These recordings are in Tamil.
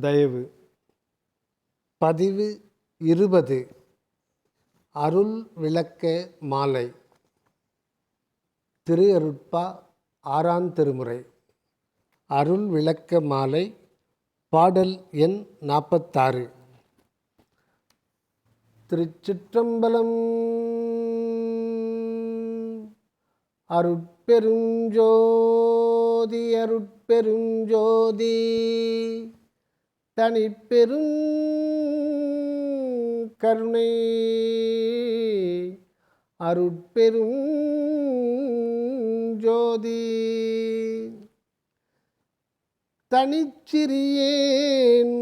தயவு. பதிவு 20. அருள் விளக்க மாலை. திரு அருட்பா 6ஆம் திருமுறை. அருள் விளக்க மாலை. பாடல் எண் 46. திருச்சிற்றம்பலம். அருட்பெருஞ்சோதி அருட்பெருஞ்சோதி தனிப்பெரும் கருணை அருட்பெரும் ஜோதி. தனிச்சிறியேன்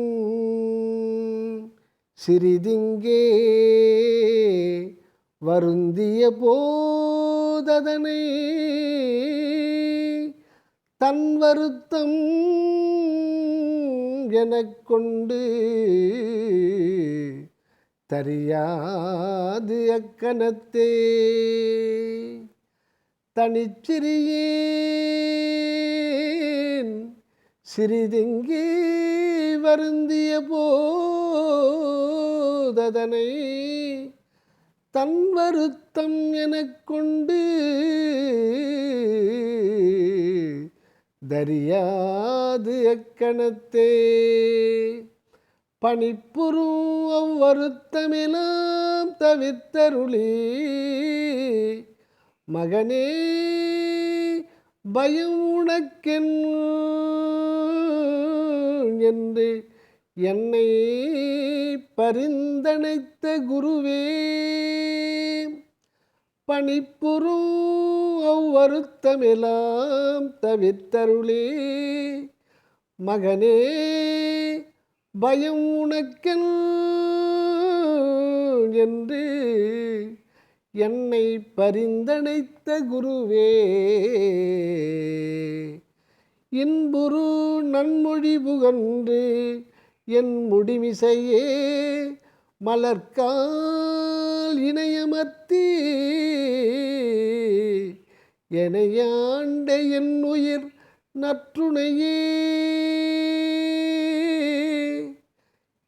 சிறிதிங்கே வருந்திய போதனை தன் வருத்தம் எனக் கொண்டு தரியாது அக்கணத்தே. தனிச்சிறியேன் சிறிதிங்கே வருந்திய போதனை தன் வருத்தம் எனக் கொண்டு தரியாது அக்கணத்தே. பணிப்புறும் அவ்வருத்தமெல்லாம் தவிர்த்தருளி மகனே பயம் உனக்கென் என்று என்னை பரிந்தனைத்த குருவே. பணிப்புறும் அவ்வருத்தமெல்லாம் தவிர்த்தருளே மகனே பயம் உனக்கென் என்று என்னை பரிந்தனைத்த குருவே. இன்புறு நன்மொழி புகன்று என் முடிமிசையே மலர்கால் இணையமர்த்தி எனையாண்ட என் உயிர் நற்றுணையே.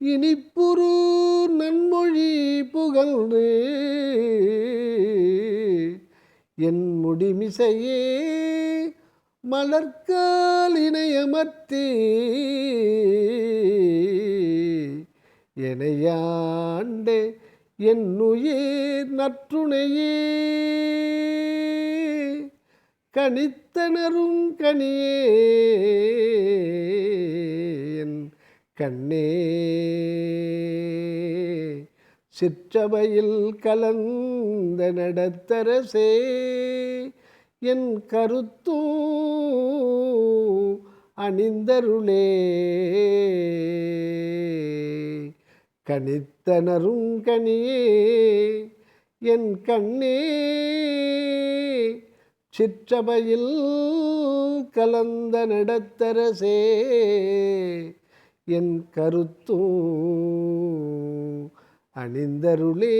இனிப்புறு நன்மொழி புகழ்ந்து என் முடிமிசையே மலர்கால் இணையமர்த்தி எனையாண்ட என் உயிர் நற்றுணையே. கனித்தனரும் கனியே என் கண்ணே சிற்றவையில் கலந்த நடத்தரசே என் கருத்தும் அணிந்தருளே. கனித்தனரும் கனியே என் கண்ணே சிற்றவையில் கலந்த நடத்தரசே என் கருத்தும் அணிந்தருளே.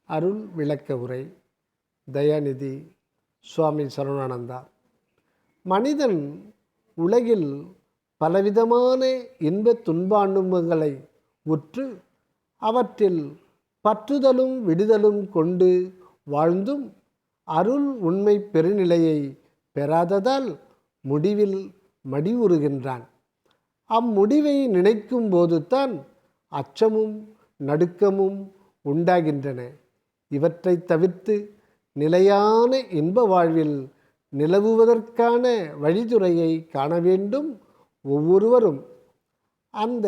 அருள் விளக்க உரை. தயாநிதி சுவாமி சரவணானந்தா. மனிதன் உலகில் பலவிதமான இன்ப துன்பங்களை உற்று அவற்றில் பற்றுதலும் விடுதலும் கொண்டு வாழ்ந்தும் அருள் உண்மை பெருநிலையை பெறாததால் முடிவில் மடிவுறுகின்றான். அம்முடிவை நினைக்கும் போதுதான் அச்சமும் நடுக்கமும் உண்டாகின்றன. இவற்றை தவிர்த்து நிலையான இன்ப வாழ்வில் நிலவுவதற்கான வழித்துறையை காண வேண்டும் ஒவ்வொருவரும். அந்த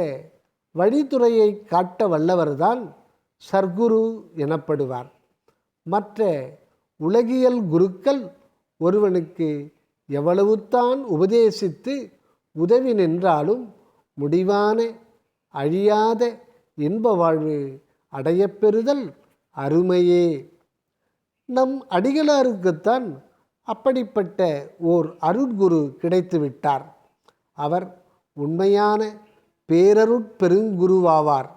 வழித்துறையை காட்ட வல்லவர்தான் சர்க்குரு எனப்படுவார். மற்ற உலகியல் குருக்கள் ஒருவனுக்கு எவ்வளவுத்தான் உபதேசித்து உதவி நின்றாலும் முடிவான அழியாத இன்ப வாழ்வு அடையப்பெறுதல் அருமையே. நம் அடிகளாருக்குத்தான் அப்படிப்பட்ட ஓர் அருட்குரு கிடைத்துவிட்டார். அவர் உண்மையான பேரருட்பெருங்குருவாவார்.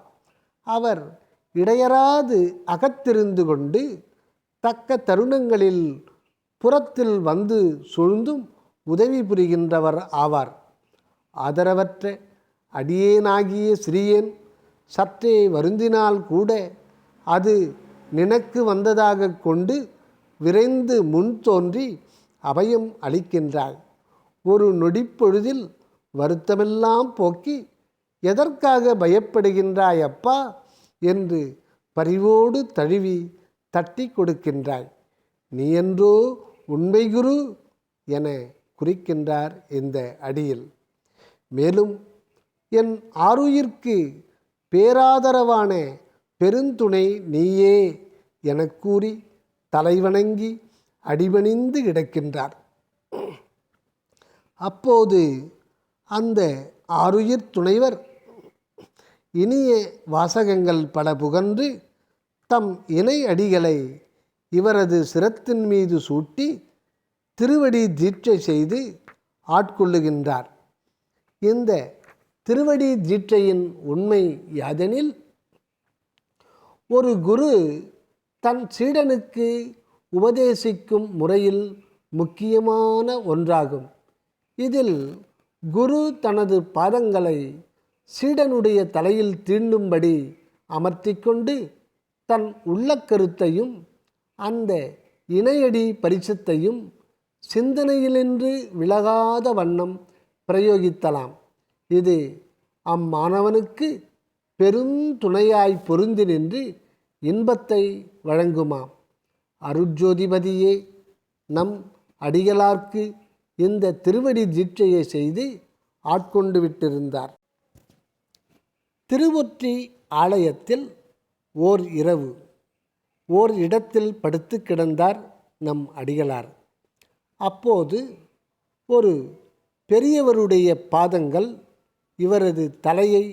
அவர் இடையராது அகத்திருந்து கொண்டு தக்க தருணங்களில் புறத்தில் வந்து சூழ்ந்தும் உதவி புரிகின்றவர் ஆவார். ஆதரவற்ற அடியேனாகிய சிறியேன் சற்றே வருந்தினால் கூட அது நினக்கு வந்ததாக கொண்டு விரைந்து முன் தோன்றி அபயம் அளிக்கின்றாய். ஒரு நொடிப்பொழுதில் வருத்தமெல்லாம் போக்கி எதற்காக பயப்படுகின்றாய் அப்பா என்று பரிவோடு தழுவி தட்டி கொடுக்கின்றாய். நீ என்றோ உண்மை குரு என குறிக்கின்றார் இந்த அடியில். மேலும் என் ஆருயிர்க்கு பேராதரவான பெருந்துணை நீயே எனக் கூறி தலைவணங்கி அடிபணிந்து கிடக்கின்றார். அப்போது அந்த ஆருயிர் துணைவர் இனிய வாசகங்கள் பல புகன்று தம் இணை அடிகளை இவரது சிரத்தின் மீது சூட்டி திருவடி தீட்சை செய்து ஆட்கொள்ளுகின்றார். இந்த திருவடி தீட்சையின் உண்மை யாதெனில், ஒரு குரு தன் சீடனுக்கு உபதேசிக்கும் முறையில் முக்கியமான ஒன்றாகும். இதில் குரு தனது பாதங்களை சீடனுடைய தலையில் தீண்டும்படி அமர்த்தி கொண்டு தன் உள்ளக்கருத்தையும் அந்த இணையடி பரிசத்தையும் சிந்தனையிலின்று விலகாத வண்ணம் பிரயோகித்தலாம். இது அம்மாணவனுக்கு பெருந்துணையாய் பொருந்தி நின்று இன்பத்தை வழங்குமாம். அருட்ஜோதிபதியே நம் அடிகளார்க்கு இந்த திருவடி தீட்சையை செய்து ஆட்கொண்டு விட்டிருந்தார். திருவொற்றி ஆலயத்தில் ஓர் இரவு ஓர் இடத்தில் படுத்து கிடந்தார் நம் அடிகளார். அப்போது ஒரு பெரியவருடைய பாதங்கள் இவரது தலையை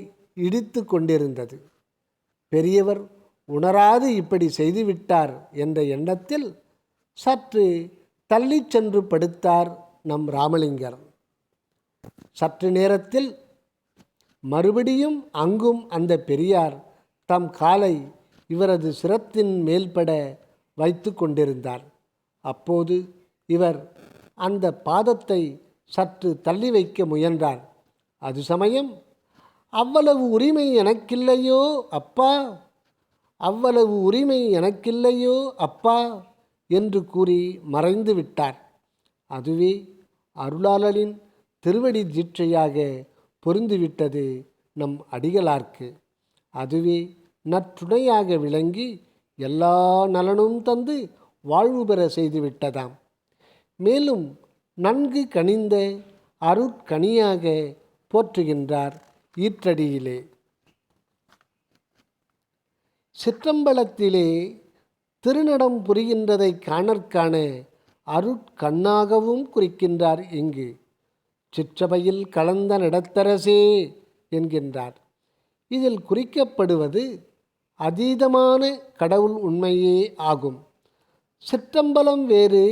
இடித்து கொண்டிருந்தது. பெரியவர் உணராது இப்படி செய்துவிட்டார் என்ற எண்ணத்தில் சற்று தள்ளி சென்று படுத்தார் நம் ராமலிங்கர். சற்று நேரத்தில் மறுபடியும் அங்கும் அந்த பெரியார் தம் காலை இவரது சிரத்தின் மேல்பட வைத்து கொண்டிருந்தார். அப்போது இவர் அந்த பாதத்தை சற்று தள்ளி வைக்க முயன்றார். அது சமயம், அவ்வளவு உரிமை எனக்கில்லையோ அப்பா, அவ்வளவு உரிமை எனக்கில்லையோ அப்பா என்று கூறி மறைந்து விட்டார். அதுவே அருளாளனின் திருவடி தீட்சையாக பொருந்திவிட்டது நம் அடிகளார்க்கு. அதுவே நற்றுணையாக விளங்கி எல்லா நலனும் தந்து வாழ்வு பெற செய்துவிட்டதாம். மேலும் நன்கு கனிந்த அருட்கனியாக போற்றுகின்றார் ஈற்றடியிலே. சிற்றம்பலத்திலே திருநடம் புரிகின்றதை காணற்கான அருட்கண்ணாகவும் குறிக்கின்றார். இங்கு சிற்றபையில் கலந்த நடத்தரசே என்கின்றார். இதில் குறிக்கப்படுவது அதீதமான கடவுள் உண்மையே ஆகும். சிற்றம்பலம் வேறு,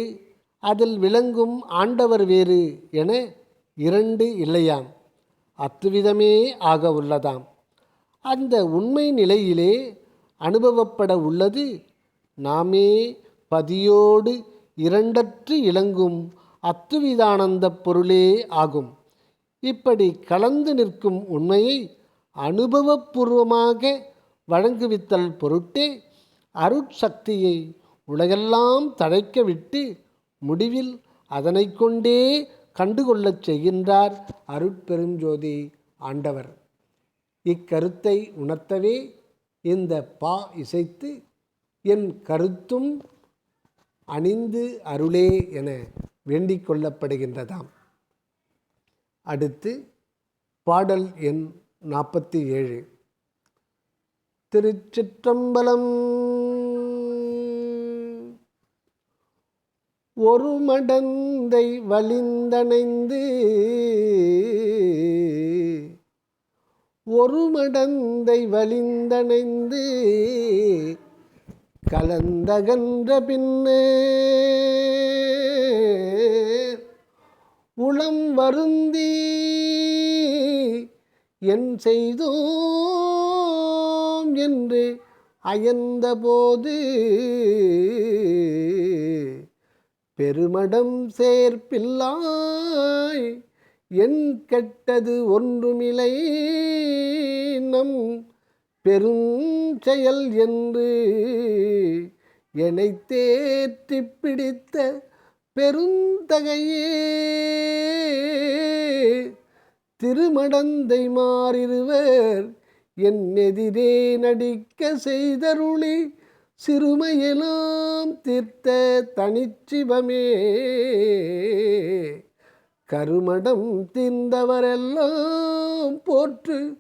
அதில் விளங்கும் ஆண்டவர் வேறு என இரண்டு இல்லையாம், அத்துவிதமே ஆக உள்ளதாம். அந்த உண்மை நிலையிலே அனுபவப்பட உள்ளது நாமே பதியோடு இரண்டற்று இலங்கும் அத்துவிதானந்த பொருளே ஆகும். இப்படி கலந்து நிற்கும் உண்மையை அனுபவபூர்வமாக வழங்குவித்தல் பொருட்டே அருட்சக்தியை உலகெல்லாம் தழைக்க விட்டு முடிவில் அதனை கொண்டே கண்டுகொள்ளச் செய்கின்றார் அருட்பெருஞ்சோதி ஆண்டவர். இக்கருத்தை உணர்த்தவே இந்த பா இசைத்து என் கருத்தும் அணிந்து அருளே என வேண்டிக் கொள்ளப்படுகின்றதாம். அடுத்து பாடல் எண் 47. திருச்சிற்றம்பலம். ஒரு மடந்தை வலிந்தணைந்து ஒரு மடந்தை வலிந்தணைந்து கலந்தகன்ற பின்னே உளம் வருந்தி என் செய்தோம் என்று அயர்ந்தபோது பெருமடம் சேர்ப்பில்லாய் என் கெட்டது ஒன்றுமில்லை நம் பெருஞ்செயல் என்று என்னை தேற்றி பிடித்த பெருந்தகையே. திருமடந்தை மாறிருவர் என் எதிரே நடிக்க செய்தருளி சிறுமையெல்லாம் தீர்த்த தனிச்சிவமே. கருமடம் தீர்ந்தவரெல்லாம் போற்று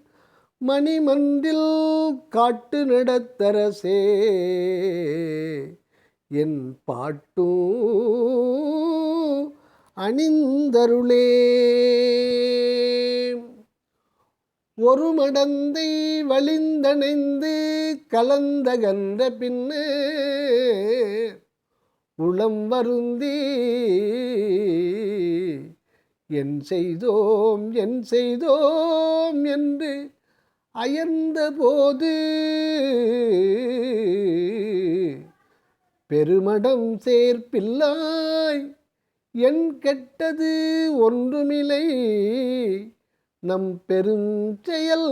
மணிமன்றில் காட்டு நடத்தரசே. என் பாட்டும் அணிந்தருளே. ஒரு மடந்தை வழிந்தணைந்து கலந்தகன்ற பின்னே உளம் வருந்தி என் செய்தோம் என்று அயர்ந்த போது பெருமடம் சேர்ப்பில்லாய் என் கெட்டது ஒன்றுமில்லை நம் பெருஞ்செயல்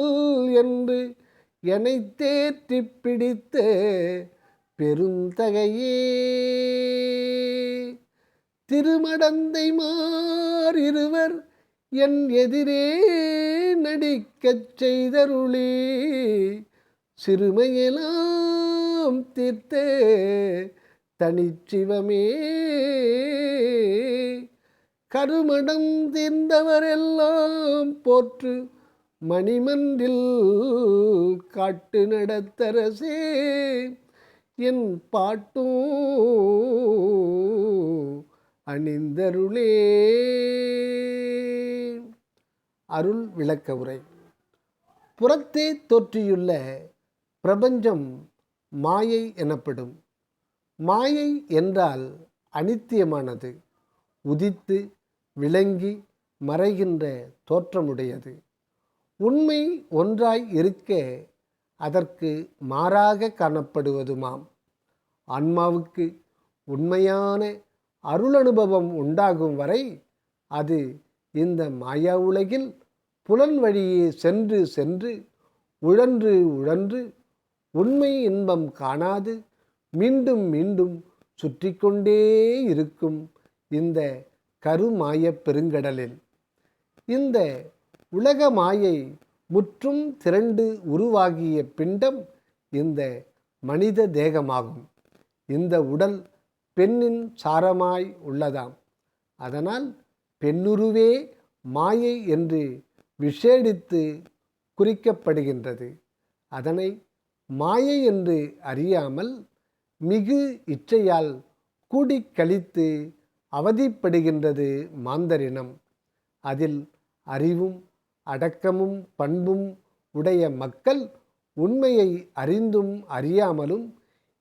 என்று என்னை தேற்றி பிடித்த பெருந்தகையே. திருமடந்தை மாறிருவர் என் எதிரே நடிக்கச் செய்தருளி சிறுமையெல்லாம் தீர்த்த தனிச்சிவமே. கருமடம் தீர்ந்தவரெல்லாம் போற்று மணிமன்றில் காட்டு நடத்தரசே. என் பாட்டும் அணிந்தருளே. அருள் விளக்க உரை. புறத்தே தோற்றியுள்ள பிரபஞ்சம் மாயை எனப்படும். மாயை என்றால் அனித்தியமானது, உதித்து விளங்கி மறைகின்ற தோற்றமுடையது. உண்மை ஒன்றாய் இருக்க அதற்கு மாறாக காணப்படுவதுமாம். ஆன்மாவுக்கு உண்மையான அருளனுபவம் உண்டாகும் வரை அது இந்த மாயா உலகில் புலன் வழியே சென்று சென்று உழன்று உண்மை இன்பம் காணாது மீண்டும் மீண்டும் சுற்றி கொண்டே இருக்கும் இந்த கருமாயப் பெருங்கடலில். இந்த உலக மாயை முற்றும் திரண்டு உருவாகிய பிண்டம் இந்த மனித தேகமாகும். இந்த உடல் பெண்ணின் சாரமாய் உள்ளதாம். அதனால் பெண்ணுருவே மாயை என்று விசேடித்து குறிக்கப்படுகின்றது. அதனை மாயை என்று அறியாமல் மிகு இச்சையால் கூடி கழித்து அவதிப்படுகின்றது மாந்தரினம். அதில் அறிவும் அடக்கமும் பண்பும் உடைய மக்கள் உண்மையை அறிந்தும் அறியாமலும்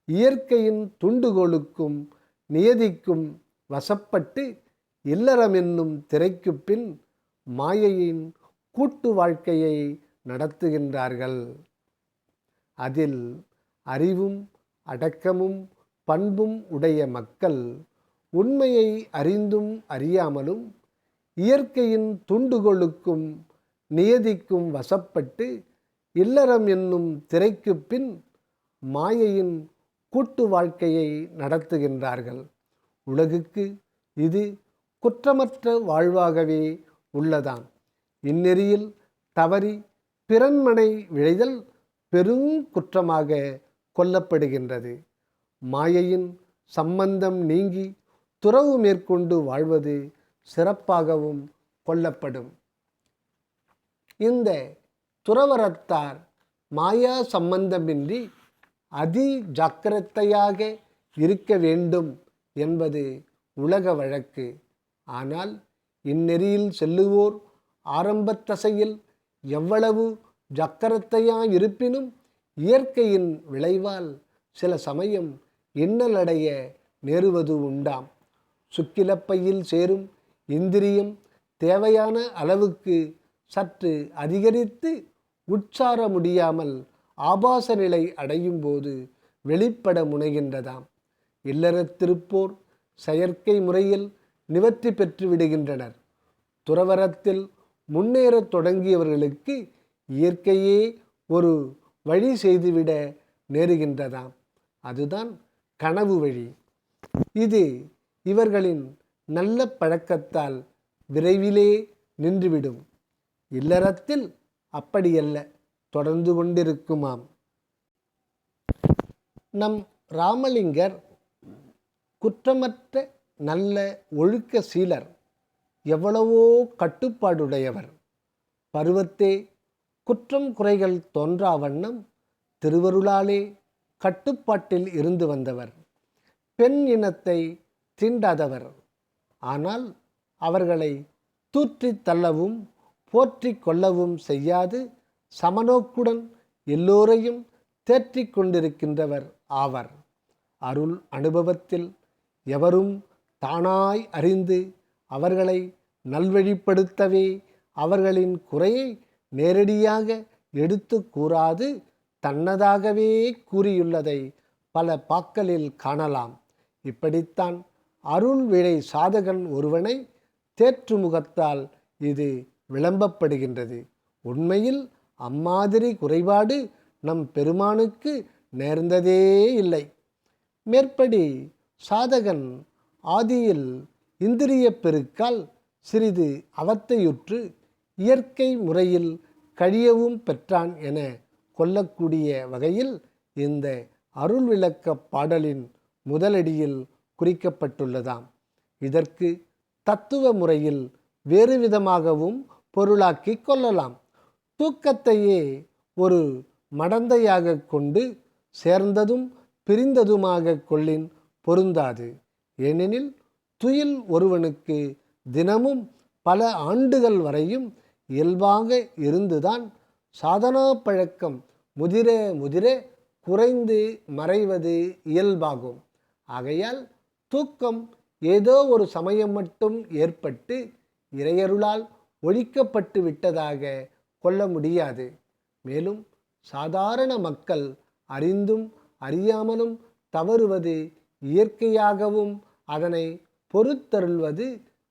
இயற்கையின் துண்டுகோலுக்கும் நியதிக்கும் வசப்பட்டு இல்லறம் என்னும் திரைக்கு பின் மாயையின் கூட்டு வாழ்க்கையை நடத்துகின்றார்கள். அதில் அறிவும் அடக்கமும் பண்பும் உடைய மக்கள் உண்மையை அறிந்தும் அறியாமலும் இயற்கையின் துண்டுகோலுக்கும் நியதிக்கும் வசப்பட்டு இல்லறம் என்னும் திரைக்கு பின் மாயையின் கூட்டு வாழ்க்கையை நடத்துகின்றார்கள். உலகுக்கு இது குற்றமற்ற வாழ்வாகவே உள்ளதாம். இந்நெறியில் தவறி பிறன்மனை விழைதல் பெருங்குற்றமாக கொல்லப்படுகின்றது. மாயையின் சம்பந்தம் நீங்கி துறவு மேற்கொண்டு வாழ்வது சிறப்பாகவும் கொள்ளப்படும். இந்த துறவரத்தார் மாயா சம்பந்தமின்றி அதி ஜாக்கிரதையாக இருக்க வேண்டும் என்பது உலக வழக்கு. ஆனால் இந்நெறியில் செல்லுவோர் ஆரம்பத் தசையில் எவ்வளவு ஜாக்கிரதையாயிருப்பினும் இயற்கையின் விளைவால் சில சமயம் இன்னலடைய நேருவது உண்டாம். சுக்கிலப்பையில் சேரும் இந்திரியம் தேவையான அளவுக்கு சற்று அதிகரித்து உட்சார முடியாமல் ஆபாச நிலை அடையும் போது வெளிப்பட முனைகின்றதாம். இல்லறத்திருப்போர் செயற்கை முறையில் நிவர்த்தி பெற்று விடுகின்றனர். துறவறத்தில் முன்னேறத் தொடங்கியவர்களுக்கு இயற்கையே ஒரு வழி செய்துவிட நேருகின்றதாம். அதுதான் கனவு வழி. இது இவர்களின் நல்ல பழக்கத்தால் விரைவிலே நின்றுவிடும். இல்லறத்தில் அப்படியல்ல, தொடர்ந்து கொண்டிருக்குமாம். நம் ராமலிங்கர் குற்றமற்ற நல்ல ஒழுக்க சீலர், எவ்வளவோ கட்டுப்பாடுடையவர். பருவத்தே குற்றம் குறைகள் தோன்றா வண்ணம் திருவருளாலே கட்டுப்பாட்டில் இருந்து வந்தவர். பெண் இனத்தை தீண்டாதவர். ஆனால் அவர்களை தூற்றித் தள்ளவும் போற்றி கொள்ளவும் செய்யாது சமநோக்குடன் எல்லோரையும் தேற்றிக் கொண்டிருக்கின்றவர் ஆவர். அருள் அனுபவத்தில் எவரும் தானாய் அறிந்து அவர்களை நல்வழிப்படுத்தவே அவர்களின் குறையை நேரடியாக எடுத்து கூறாது தன்னதாகவே கூறியுள்ளதை பல பாக்களில் காணலாம். இப்படித்தான் அருள் விழை சாதகன் ஒருவனை தேற்று முகத்தால் இது விளம்பப்படுகின்றது. உண்மையில் அம்மாதிரி குறைபாடு நம் பெருமானுக்கு நேர்ந்ததே இல்லை. மேற்படி சாதகன் ஆதியில் இந்திரிய பெருக்கால் சிறிது அவத்தையுற்று இயற்கை முறையில் கழியவும் பெற்றான் என கொள்ளக்கூடிய வகையில் இந்த அருள் விளக்க பாடலின் முதலடியில் குறிக்கப்பட்டுள்ளதாம். இதற்கு தத்துவ முறையில் வேறு விதமாகவும் பொருளாக்கி கொள்ளலாம். தூக்கத்தையே ஒரு மடந்தையாக கொண்டு சேர்ந்ததும் பிரிந்ததுமாக கொள்ளின் பொருந்தாது. ஏனெனில் துயில் ஒருவனுக்கு தினமும் பல ஆண்டுகள் வரையும் இயல்பாக இருந்துதான் சாதனா பழக்கம் முதிர முதிர குறைந்து மறைவது இயல்பாகும். ஆகையால் தூக்கம் ஏதோ ஒரு சமயம் மட்டும் ஏற்பட்டு இறையருளால் ஒழிக்கப்பட்டு விட்டதாக கொள்ள முடியாது. மேலும் சாதாரண மக்கள் அறிந்தும் அறியாமலும் தவறுவது இயற்கையாகவும் அதனை பொறுத்தருள்வது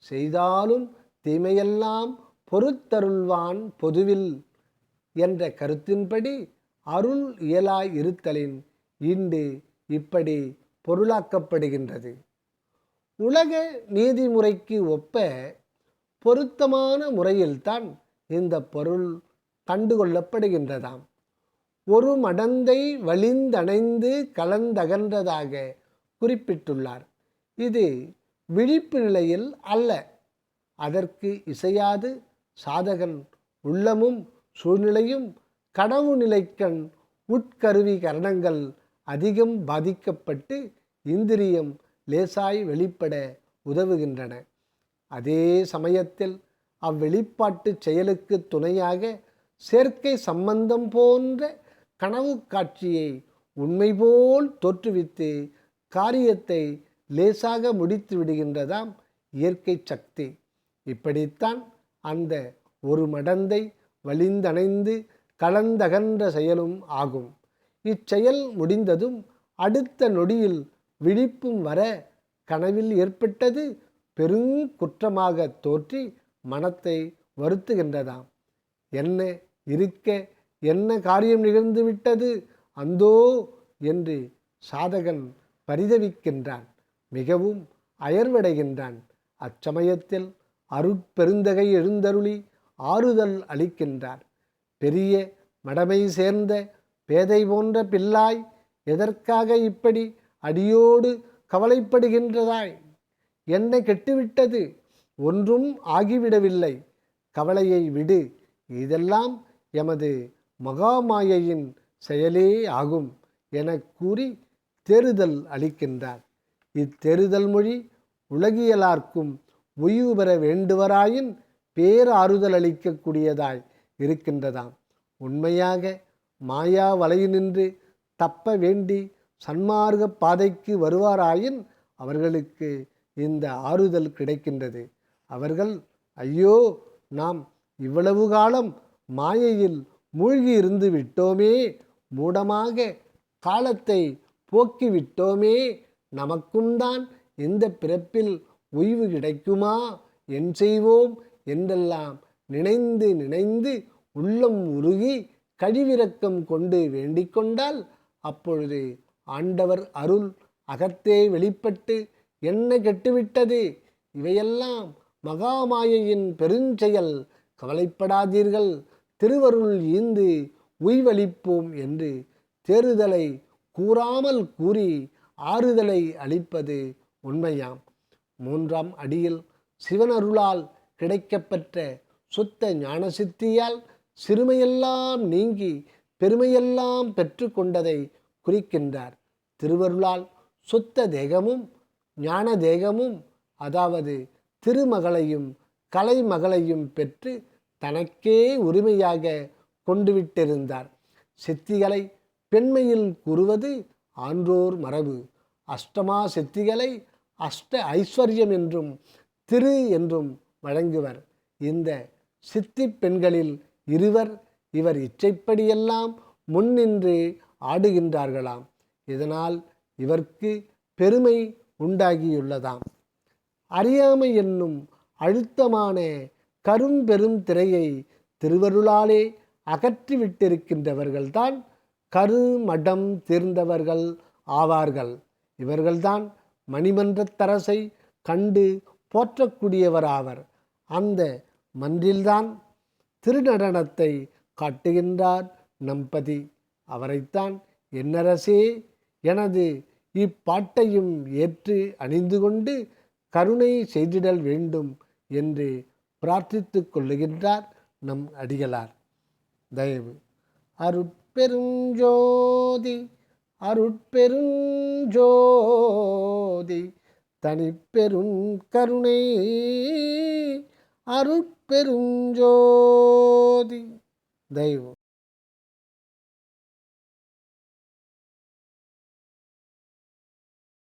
செய்தாலும் தீமையெல்லாம் பொறுத்தருள்வான் பொதுவில் என்ற கருத்தின்படி அருள் இயலாய் இருத்தலின் இன்று இப்படி பொருளாக்கப்படுகின்றது. உலக நீதிமுறைக்கு ஒப்ப பொருத்தமான முறையில்தான் இந்த பொருள் கண்டுகொள்ளப்படுகின்றதாம். ஒரு மடந்தை வலிந்தணைந்து கலந்தகன்றதாக குறிப்பிட்டுள்ளார். இது விழிப்பு நிலையில் அல்ல. அதற்கு இசையாது சாதகன் உள்ளமும் சூழ்நிலையும் கனவு நிலைக்கண் உட்கருவி கரணங்கள் அதிகம் பாதிக்கப்பட்டு இந்திரியம் லேசாய் வெளிப்பட உதவுகின்றன. அதே சமயத்தில் அவ்வெளிப்பாட்டு செயலுக்கு துணையாக சேர்க்கை சம்பந்தம் போன்ற கனவு காட்சியை உண்மை போல் தோற்றுவித்து காரியத்தை லேசாக முடித்து விடுகின்றதாம் இயற்கை சக்தி. இப்படித்தான் அந்த ஒரு மடந்தை வலிந்தணைந்து கலந்தகன்ற செயலும் ஆகும். இச்செயல் முடிந்ததும் அடுத்த நொடியில் விழிப்பும் வர கனவில் ஏற்பட்டது பெருங்குற்றமாக தோற்றி மனத்தை வருத்துகின்றதாம். என்ன இருக்க என்ன காரியம் நிகழ்ந்து விட்டது அந்தோ என்று சாதகன் பரிதவிக்கின்றான், மிகவும் அயர்வடைகின்றான். அச்சமயத்தில் அருட்பெருந்தகை எழுந்தருளி ஆறுதல் அளிக்கின்றார். பெரிய மடமை சேர்ந்த பேதை போன்ற பிள்ளாய், எதற்காக இப்படி அடியோடு கவலைப்படுகின்றதாய்? என்ன கெட்டுவிட்டது? ஒன்றும் ஆகிவிடவில்லை. கவலையை விடு. இதெல்லாம் எமது மகாமாயையின் செயலே ஆகும் என கூறி தேறுதல் அளிக்கின்றார். இத்தெறுதல் மொழி உலகியலார்க்கும் உய்வு பெற வேண்டுவராயின் பேராறுதல் அளிக்கக்கூடியதாய் இருக்கின்றதாம். உண்மையாக மாயா வலையினின்று தப்ப வேண்டி சன்மார்க்க பாதைக்கு வருவாராயின் அவர்களுக்கு இந்த ஆறுதல் கிடைக்கின்றது. அவர்கள் ஐயோ, நாம் இவ்வளவு காலம் மாயையில் மூழ்கி இருந்து விட்டோமே, மூடமாக காலத்தை போக்கிவிட்டோமே, நமக்கும் தான் இந்த பிறப்பில் ஓய்வு கிடைக்குமா, என் செய்வோம் என்றெல்லாம் நினைந்து நினைந்து உள்ளம் உருகி கழிவிரக்கம் கொண்டு வேண்டிக் கொண்டால் அப்பொழுது ஆண்டவர் அருள் அகத்தே வெளிப்பட்டு என்ன கெட்டுவிட்டது, இவையெல்லாம் மகாமாயையின் பெருஞ்செயல், கவலைப்படாதீர்கள், திருவருள் ஈந்து உய்வளிப்போம் என்று தேறுதலை கூறாமல் கூறி ஆறுதலை அளிப்பது உண்மையாம். 3ஆம் அடியில் சிவனருளால் கிடைக்கப்பெற்ற சுத்த ஞான சித்தியால் சிறுமையெல்லாம் நீங்கி பெருமையெல்லாம் பெற்று கொண்டதை குறிக்கின்றார். திருவருளால் சுத்த தேகமும் ஞான தேகமும், அதாவது திருமகளையும் கலைமகளையும் பெற்று தனக்கே உரிமையாக கொண்டுவிட்டிருந்தார். சித்திகளை பெண்மையில் கூறுவது ஆன்றோர் மரபு. அஷ்டமா சித்திகளை அஷ்ட ஐஸ்வர்யம் என்றும் திரு என்றும் வழங்குவர். இந்த சித்தி பெண்களில் இருவர் இவர் இச்சைப்படியெல்லாம் முன்னின்று ஆடுகின்றார்களாம். இதனால் இவர்க்கு பெருமை உண்டாகியுள்ளதாம். அறியாமை என்னும் அழுத்தமான கரும்பெரும் திரையை திருவருளாலே அகற்றிவிட்டிருக்கின்றவர்கள்தான் கருமடம் தீர்ந்தவர்கள் ஆவார்கள். இவர்கள்தான் மணிமன்றத்தரசை கண்டு போற்றக்கூடியவராவர். அந்த மன்றில்தான் திருநடனத்தை காட்டுகின்றார் நம்பதி. அவரைத்தான் என்னரசே, எனது இப்பாட்டையும் ஏற்று அணிந்து கொண்டு கருணை செய்திடல் வேண்டும் என்று பிரார்த்தித்து கொள்ளுகின்றார் நம் அடிகளார். தயவு அருட்பெருஞ்சோதி அருட்பெருஞ்சோதி தனிப்பெரும் கருணை அருட்பெருஞ்சோதி. தயவு